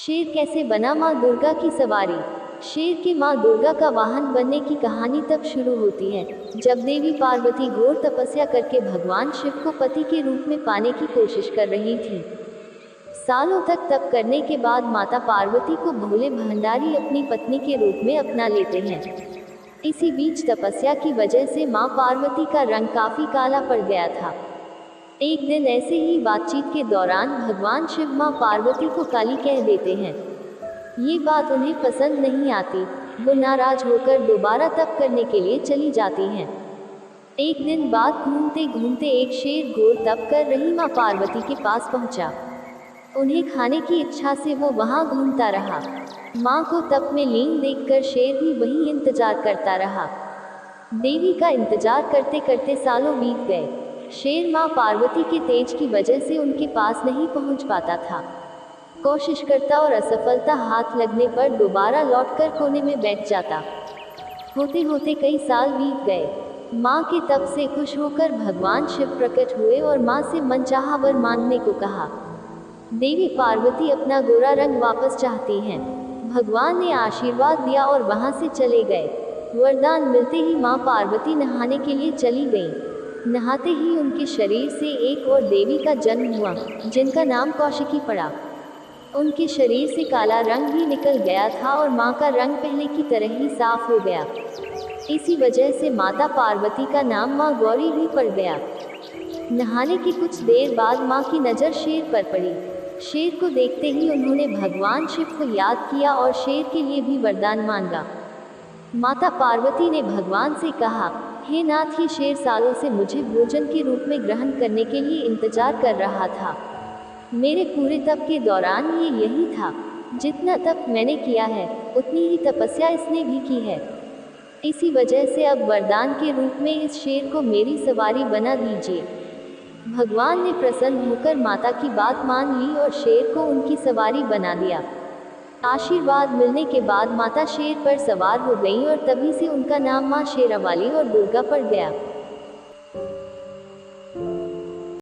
शेर कैसे बना माँ दुर्गा की सवारी। शेर के माँ दुर्गा का वाहन बनने की कहानी तब शुरू होती है जब देवी पार्वती घोर तपस्या करके भगवान शिव को पति के रूप में पाने की कोशिश कर रही थी। सालों तक तप करने के बाद माता पार्वती को भोले भंडारी अपनी पत्नी के रूप में अपना लेते हैं। इसी बीच तपस्या की वजह से माँ पार्वती का रंग काफी काला पड़ गया था। एक दिन ऐसे ही बातचीत के दौरान भगवान शिव माँ पार्वती को काली कह देते हैं। ये बात उन्हें पसंद नहीं आती। वो नाराज होकर दोबारा तप करने के लिए चली जाती हैं। एक दिन बाद घूमते घूमते एक शेर घोर तप कर रही माँ पार्वती के पास पहुंचा। उन्हें खाने की इच्छा से वो वहां घूमता रहा। माँ को तप में लीन देखकर शेर भी वहीं इंतजार करता रहा। देवी का इंतजार करते करते सालों बीत गए। शेर माँ पार्वती के तेज की वजह से उनके पास नहीं पहुंच पाता था। कोशिश करता और असफलता हाथ लगने पर दोबारा लौटकर कोने में बैठ जाता। होते होते कई साल बीत गए। माँ के तप से खुश होकर भगवान शिव प्रकट हुए और माँ से मनचाहा वर मांगने को कहा। देवी पार्वती अपना गोरा रंग वापस चाहती हैं। भगवान ने आशीर्वाद दिया और वहां से चले गए। वरदान मिलते ही माँ पार्वती नहाने के लिए चली गईं। नहाते ही उनके शरीर से एक और देवी का जन्म हुआ जिनका नाम कौशिकी पड़ा। उनके शरीर से काला रंग भी निकल गया था और माँ का रंग पहले की तरह ही साफ हो गया। इसी वजह से माता पार्वती का नाम माँ गौरी भी पड़ गया। नहाने की कुछ देर बाद माँ की नज़र शेर पर पड़ी। शेर को देखते ही उन्होंने भगवान शिव को याद किया और शेर के लिए भी वरदान मांगा। माता पार्वती ने भगवान से कहा, हे नाथ, ये शेर सालों से मुझे भोजन के रूप में ग्रहण करने के लिए इंतजार कर रहा था। मेरे पूरे तप के दौरान ये यही था। जितना तप मैंने किया है उतनी ही तपस्या इसने भी की है। इसी वजह से अब वरदान के रूप में इस शेर को मेरी सवारी बना दीजिए। भगवान ने प्रसन्न होकर माता की बात मान ली और शेर को उनकी सवारी बना दिया। आशीर्वाद मिलने के बाद माता शेर पर सवार हो गईं और तभी से उनका नाम माँ शेरावाली और दुर्गा पड़ गया।